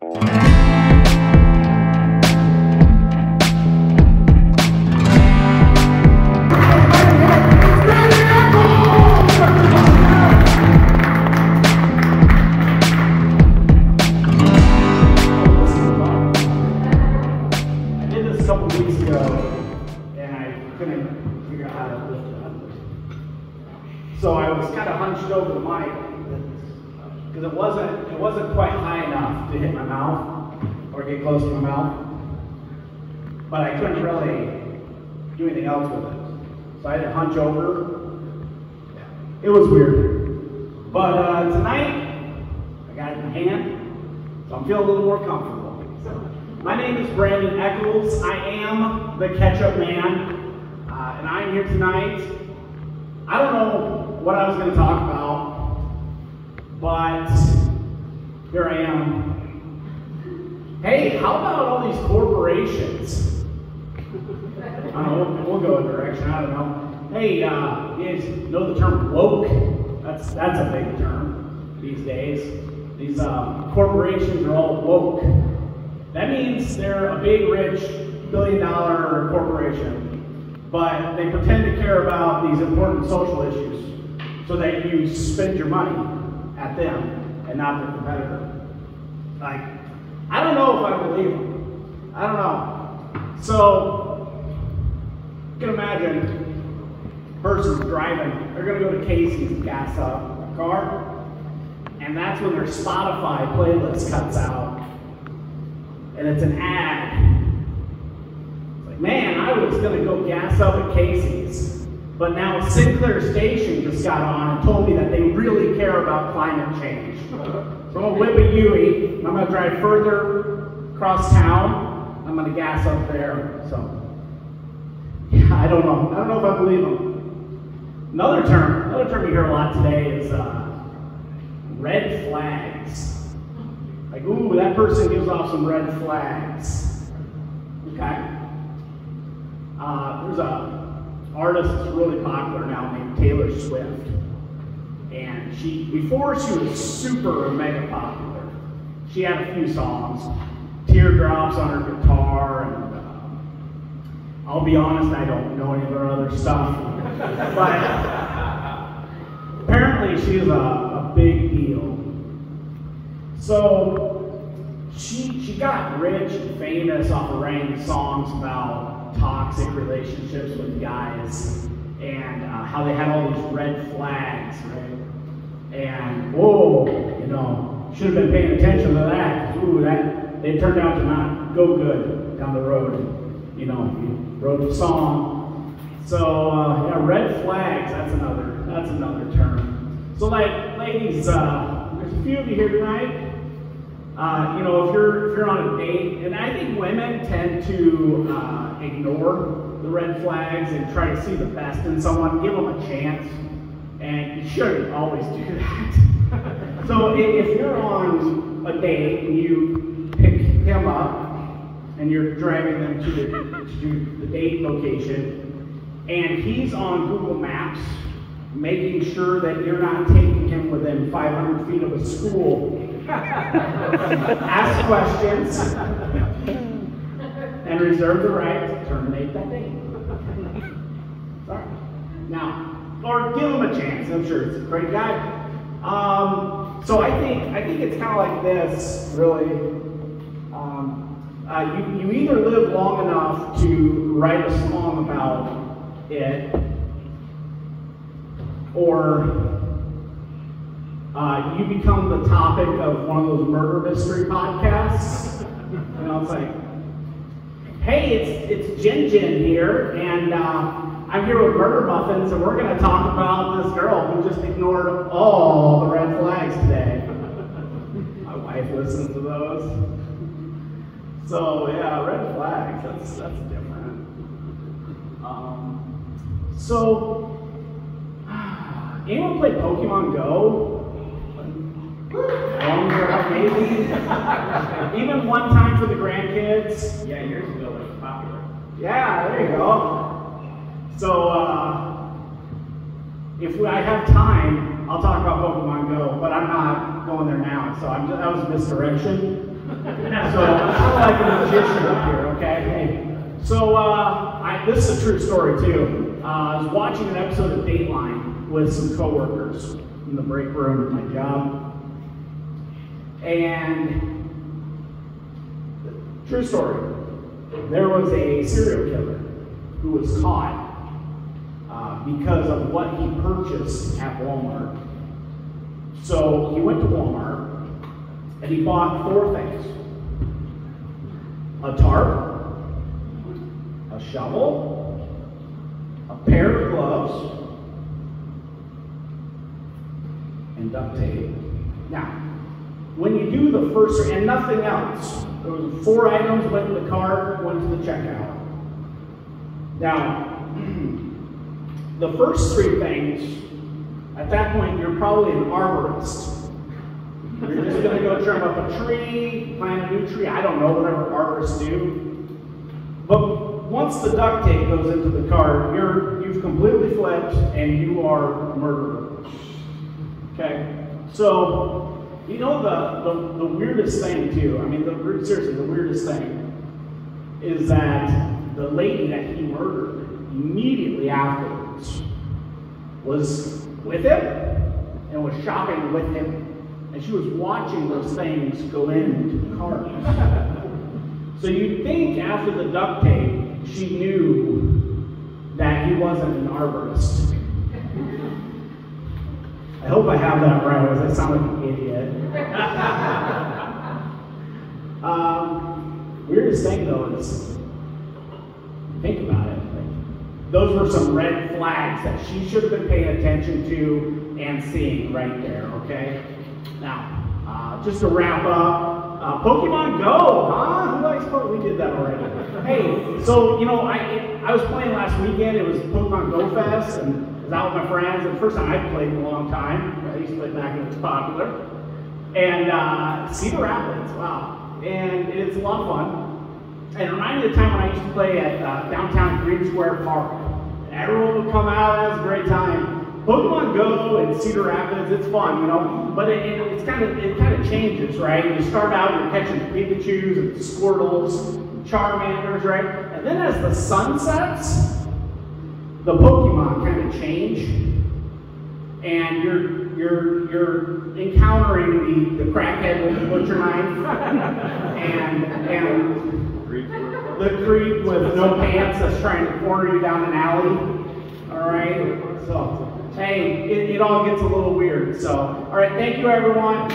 So I was kind of hunched over the mic because it wasn't quite high enough to hit my mouth or get close to my mouth, but I couldn't really do anything else with it. So I had to hunch over. It was weird, but tonight I got it in my hand, so I'm feeling a little more comfortable. My name is Brandon. I am the Ketchup Man, and I'm here tonight. I don't know what I was going to talk about, but here I am. Hey, how about all these corporations? I don't know, we'll go a direction, I don't know. Hey, you guys know the term woke? That's a big term these days. These corporations are all woke. That means they're a big, rich, billion-dollar corporation, but they pretend to care about these important social issues so that you spend your money at them and not the competitor. Like, I don't know if I believe them. I don't know. So, you can imagine a person's driving. They're going to go to Casey's and gas up a car, and that's when their Spotify playlist cuts out, and it's an ad. It's like, man, I was going to go gas up at Casey's, but now Sinclair Station just got on and told me that they really care about climate change. So I'm going to whip a Yui. I'm going to drive further across town. I'm going to gas up there. So, yeah, I don't know. I don't know if I believe them. Another term you hear a lot today is red flags. Like, ooh, that person gives off some red flags. Okay? There's a artist that's really popular now named Taylor Swift. And before she was super mega popular, she had a few songs. Teardrops on her guitar, and I'll be honest, I don't know any of her other stuff. But apparently she is a big deal. So she got rich and famous off of writing songs about toxic relationships with guys and how they had all these red flags, right? And whoa, should have been paying attention to that. Ooh, they turned out to not go good down the road. You wrote the song. So yeah, red flags. That's another term. So like, ladies, there's a few of you here tonight. If you're on a date, and I think women tend to ignore the red flags and try to see the best in someone, give them a chance, and you shouldn't always do that. So if you're on a date and you pick him up and you're driving them to the date location, and he's on Google Maps making sure that you're not taking him within 500 feet of a school, ask questions, and reserve the right to terminate that date. Sorry. Now, or give him a chance. I'm sure it's a great guy. So I think it's kind of like this, really. You either live long enough to write a song about it, or you become the topic of one of those murder mystery podcasts. It's like, hey, it's Jin here, and I'm here with Murder Muffins, and we're going to talk about this girl who just ignored all the red flags today. My wife listens to those. So yeah, red flags, that's different. Anyone play Pokemon Go? Maybe. Even one time for the grandkids. Yeah, years ago it was popular. Yeah, there you go. So, if I have time, I'll talk about Pokemon Go, but I'm not going there now. So that was a misdirection. So I'm like a magician up here, okay? So this is a true story too. I was watching an episode of Dateline with some coworkers in the break room at my job. And true story, there was a serial killer who was caught because of what he purchased at Walmart. So he went to Walmart and he bought 4 things: a tarp, a shovel, a pair of gloves, and duct tape. Now, when you do the first, and nothing else, there was 4 items went in the cart, went to the checkout. Now, the first 3 things, at that point, you're probably an arborist. You're just going to go trim up a tree, plant a new tree. I don't know, whatever arborists do. But once the duct tape goes into the cart, you've completely flipped and you are a murderer. Okay? So, you know the weirdest thing too, I mean, seriously, the weirdest thing is that the lady that he murdered immediately afterwards was with him and was shopping with him. And she was watching those things go into the cart. So you'd think after the duct tape, she knew that he wasn't an arborist. I hope I have that right, or I sound like an idiot. Weirdest thing though is, think about it. Those were some red flags that she should have been paying attention to and seeing right there, okay? Now, just to wrap up, Pokemon Go, huh? Who likes Pokemon? We did that already. Hey, so, you know, I was playing last weekend. It was Pokemon Go Fest, and I was out with my friends. And the first time I'd played in a long time. I used to play back when it was popular. And Cedar Rapids, wow. And it's a lot of fun. And it reminded me of the time when I used to play at downtown Green Square Park. And everyone would come out, that was a great time. Pokemon Go and Cedar Rapids, it's fun, you know, but it kind of changes, right? You start out, you're catching Pikachus and Squirtles, and Charmanders, right? And then as the sun sets, the Pokemon kind of change, and you're encountering the crackhead with the butcher knife, and the creep with no pants that's trying to corner you down an alley. All right, so hey, it all gets a little weird. So, all right, thank you, everyone.